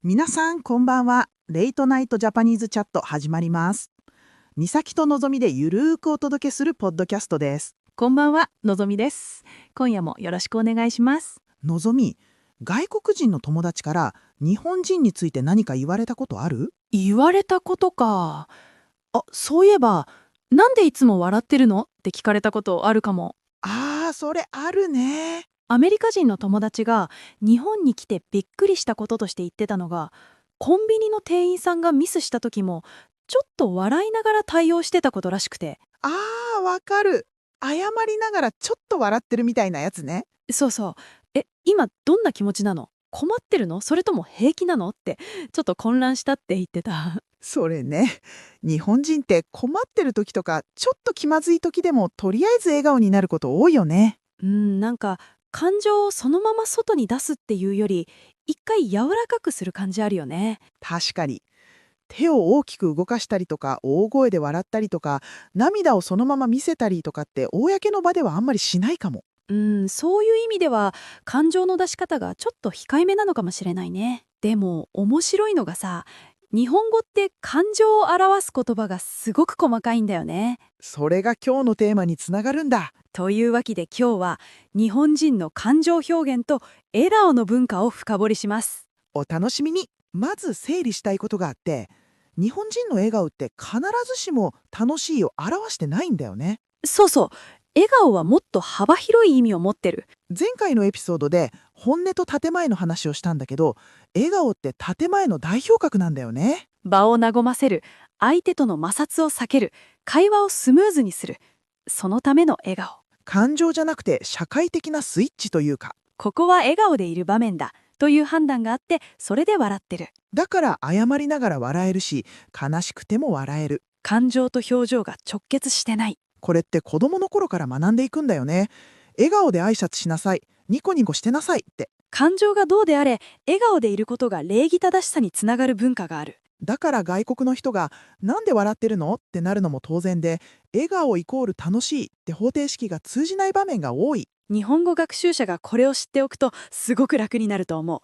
皆さんこんばんは。レイトナイトジャパニーズチャット始まります。美咲とのぞみでゆるーくお届けするポッドキャストです。こんばんは、のぞみです。今夜もよろしくお願いします。のぞみ、外国人の友達から日本人について何か言われたことある？言われたことか。そういえば、なんでいつも笑ってるのって聞かれたことあるかも。それあるね。アメリカ人の友達が日本に来てびっくりしたこととして言ってたのが、コンビニの店員さんがミスした時も、ちょっと笑いながら対応してたことらしくて。わかる。謝りながらちょっと笑ってるみたいなやつね。そうそう。今どんな気持ちなの？困ってるの？それとも平気なの？ってちょっと混乱したって言ってた。それね。日本人って困ってる時とかちょっと気まずい時でもとりあえず笑顔になること多いよね。なんか感情をそのまま外に出すっていうより、一回柔らかくする感じあるよね。確かに。手を大きく動かしたりとか大声で笑ったりとか涙をそのまま見せたりとかって公の場ではあんまりしないかも。そういう意味では感情の出し方がちょっと控えめなのかもしれないね。でも面白いのがさ、日本語って感情を表す言葉がすごく細かいんだよね。それが今日のテーマにつながるんだ。というわけで今日は日本人の感情表現と笑顔の文化を深掘りします。お楽しみに。まず整理したいことがあって、日本人の笑顔って必ずしも楽しいを表してないんだよね。そうそう。笑顔はもっと幅広い意味を持ってる。前回のエピソードで本音と建前の話をしたんだけど、笑顔って建前の代表格なんだよね。場を和ませる、相手との摩擦を避ける、会話をスムーズにする。そのための笑顔。感情じゃなくて社会的なスイッチというか。ここは笑顔でいる場面だという判断があって、それで笑ってる。だから謝りながら笑えるし、悲しくても笑える。感情と表情が直結してない。これって子供の頃から学んでいくんだよね。笑顔で挨拶しなさい。ニコニコしてなさいって。感情がどうであれ、笑顔でいることが礼儀正しさにつながる文化がある。だから外国の人が「なんで笑ってるの？」ってなるのも当然で、笑顔イコール楽しいって方程式が通じない場面が多い。日本語学習者がこれを知っておくとすごく楽になると思う。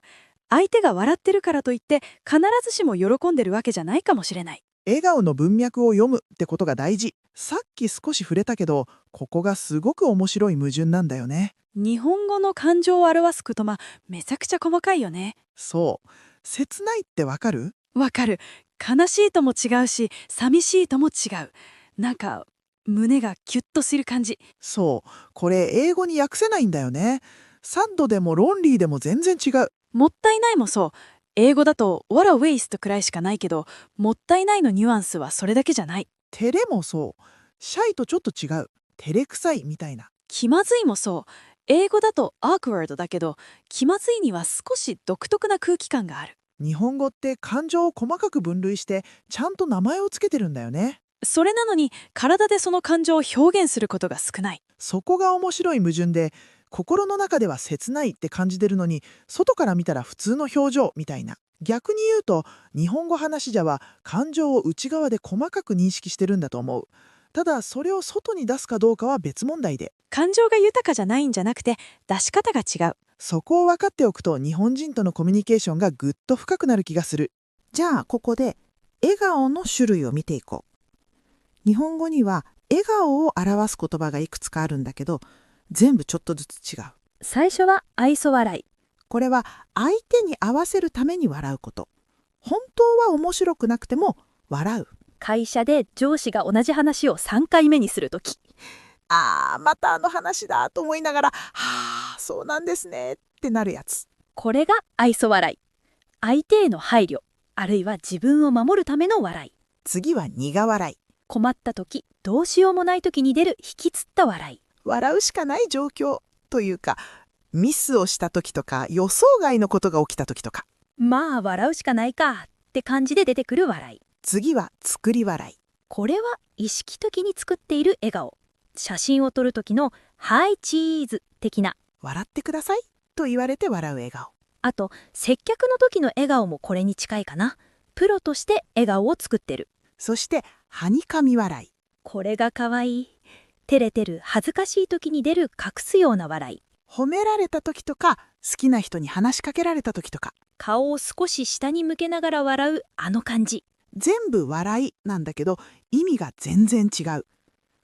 相手が笑ってるからといって必ずしも喜んでるわけじゃないかもしれない。笑顔の文脈を読むってことが大事。さっき少し触れたけど、ここがすごく面白い矛盾なんだよね。日本語の感情を表す言葉、めちゃくちゃ細かいよね。そう。切ないってわかる？わかる。悲しいとも違うし、寂しいとも違う。なんか、胸がキュッとする感じ。そう。これ英語に訳せないんだよね。サッドでもロンリーでも全然違う。もったいないもそう。英語だと What a waste くらいしかないけど、もったいないのニュアンスはそれだけじゃない。照れもそう。シャイとちょっと違う。照れくさいみたいな。気まずいもそう。英語だと awkward だけど、気まずいには少し独特な空気感がある。日本語って感情を細かく分類してちゃんと名前をつけてるんだよね。それなのに、体でその感情を表現することが少ない。そこが面白い矛盾で、心の中では切ないって感じてるのに外から見たら普通の表情みたいな。逆に言うと日本語話し者は感情を内側で細かく認識してるんだと思う。ただそれを外に出すかどうかは別問題で、感情が豊かじゃないんじゃなくて、出し方が違う。そこを分かっておくと日本人とのコミュニケーションがぐっと深くなる気がする。じゃあここで笑顔の種類を見ていこう。日本語には笑顔を表す言葉がいくつかあるんだけど、全部ちょっとずつ違う。最初は愛想笑い。これは相手に合わせるために笑うこと。本当は面白くなくても笑う。会社で上司が同じ話を3回目にするとき。またあの話だと思いながら、そうなんですねってなるやつ。これが愛想笑い。相手への配慮、あるいは自分を守るための笑い。次は苦笑い。困ったとき、どうしようもないときに出る引きつった笑い。笑うしかない状況というか、ミスをした時とか予想外のことが起きた時とか。まあ笑うしかないかって感じで出てくる笑い。次は作り笑い。これは意識的に作っている笑顔。写真を撮る時のハイチーズ的な。笑ってくださいと言われて笑う笑顔。あと接客の時の笑顔もこれに近いかな。プロとして笑顔を作ってる。そしてはにかみ笑い。これが可愛い。照れてる恥ずかしい時に出る隠すような笑い。褒められた時とか好きな人に話しかけられた時とか。顔を少し下に向けながら笑うあの感じ。全部笑いなんだけど意味が全然違う。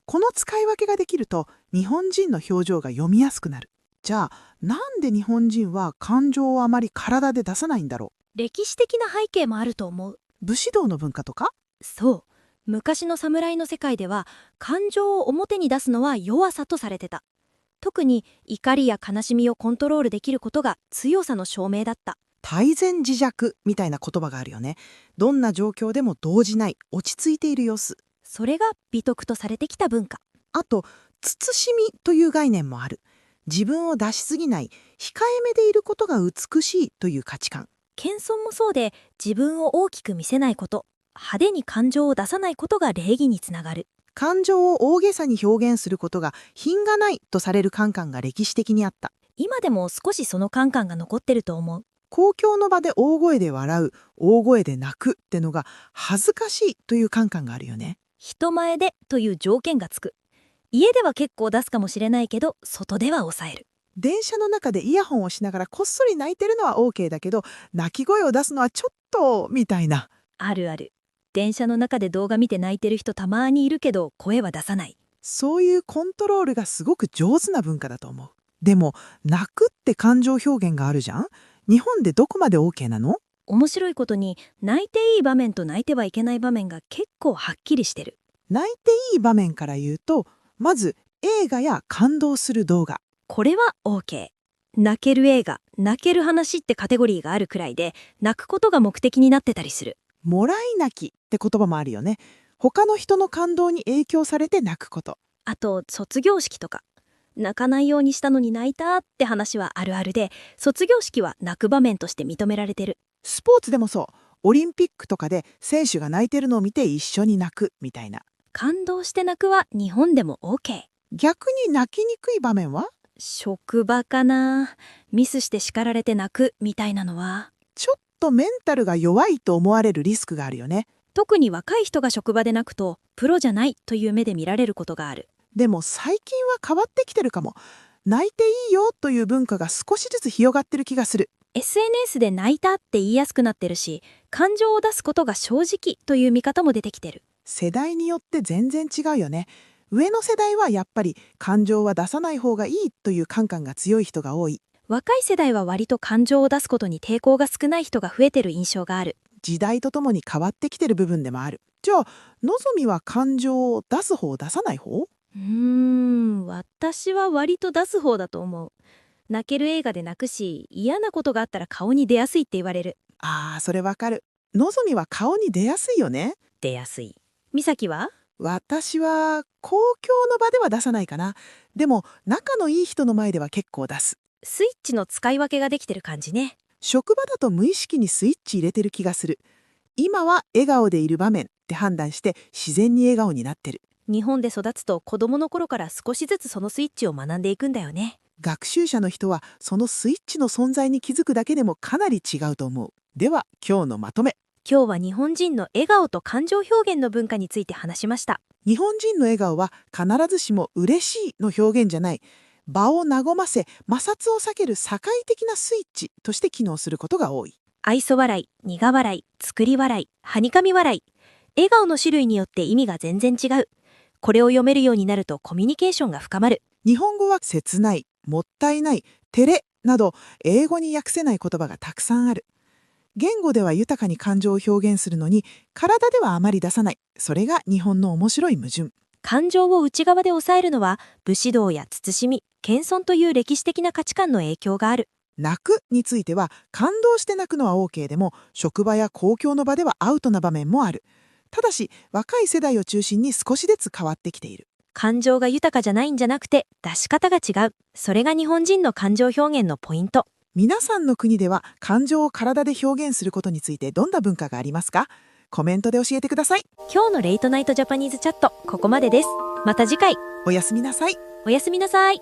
この使い分けができると日本人の表情が読みやすくなる。じゃあなんで日本人は感情をあまり体で出さないんだろ歴史的な背景もあると思う。う。武士道の文化とか？そう。昔の侍の世界では感情を表に出すのは弱さとされてた。特に怒りや悲しみをコントロールできることが強さの証明だった。泰然自若みたいな言葉があるよね。どんな状況でも動じない、落ち着いている様子。それが美徳とされてきた文化。あと慎みという概念もある。自分を出しすぎない、控えめでいることが美しいという価値観。謙遜もそうで、自分を大きく見せないこと、派手に感情を出さないことが礼儀につながる。感情を大げさに表現することが品がないとされるカンが歴史的にあった。今でも少しそのカンが残ってると思う。公共の場で大声で笑う、大声で泣くってのが恥ずかしいというカンがあるよね。人前でという条件がつく。家では結構出すかもしれないけど、外では抑える。電車の中でイヤホンをしながらこっそり泣いてるのは OK だけど、泣き声を出すのはちょっとみたいな。あるある。電車の中で動画見て泣いてる人たまにいるけど、声は出さない。そういうコントロールがすごく上手な文化だと思う。でも泣くって感情表現があるじゃん。日本でどこまで OK なの？面白いことに、泣いていい場面と泣いてはいけない場面が結構はっきりしてる。泣いていい場面から言うと、まず映画や感動する動画。これは OK。泣ける映画、泣ける話ってカテゴリーがあるくらいで、泣くことが目的になってたりする。もらい泣きって言葉もあるよね。他の人の感動に影響されて泣くこと。あと、卒業式とか。泣かないようにしたのに泣いたって話はあるあるで、卒業式は泣く場面として認められてる。スポーツでもそう。オリンピックとかで選手が泣いてるのを見て一緒に泣くみたいな。感動して泣くは日本でも OK。逆に泣きにくい場面は？職場かな。ミスして叱られて泣くみたいなのは。ちょっとメンタルが弱いと思われるリスクがあるよね。特に若い人が職場で泣くと、プロじゃないという目で見られることがある。でも最近は変わってきてるかも。泣いていいよという文化が少しずつ広がってる気がする。SNS で泣いたって言いやすくなってるし、感情を出すことが正直という見方も出てきてる。世代によって全然違うよね。上の世代はやっぱり感情は出さない方がいいという感が強い人が多い。若い世代は割と感情を出すことに抵抗が少ない人が増えてる印象がある。時代とともに変わってきてる部分でもある。じゃあ、のぞみは感情を出す方出さない方？私は割と出す方だと思う。泣ける映画で泣くし、嫌なことがあったら顔に出やすいって言われる。ああ、それわかる。のぞみは顔に出やすいよね。出やすい。美咲は？私は公共の場では出さないかな。でも仲のいい人の前では結構出す。スイッチの使い分けができてる感じね。職場だと無意識にスイッチ入れてる気がする。今は笑顔でいる場面って判断して自然に笑顔になってる。日本で育つと子供の頃から少しずつそのスイッチを学んでいくんだよね。学習者の人はそのスイッチの存在に気づくだけでもかなり違うと思う。では今日のまとめ。今日は日本人の笑顔と感情表現の文化について話しました。日本人の笑顔は必ずしも嬉しいの表現じゃない。場を和ませ摩擦を避ける社会的なスイッチとして機能することが多い。愛想笑い、苦笑い、作り笑い、はにかみ笑い。笑顔の種類によって意味が全然違う。これを読めるようになるとコミュニケーションが深まる。日本語は切ない、もったいない、照れなど英語に訳せない言葉がたくさんある。言語では豊かに感情を表現するのに体ではあまり出さない。それが日本の面白い矛盾。感情を内側で抑えるのは武士道や慎み、謙遜という歴史的な価値観の影響がある。泣くについては感動して泣くのは OK でも職場や公共の場ではアウトな場面もある。ただし若い世代を中心に少しずつ変わってきている。感情が豊かじゃないんじゃなくて出し方が違う。それが日本人の感情表現のポイント。皆さんの国では感情を体で表現することについてどんな文化がありますか？コメントで教えてください。今日のレイトナイトジャパニーズチャットここまでです。また次回。おやすみなさい。おやすみなさい。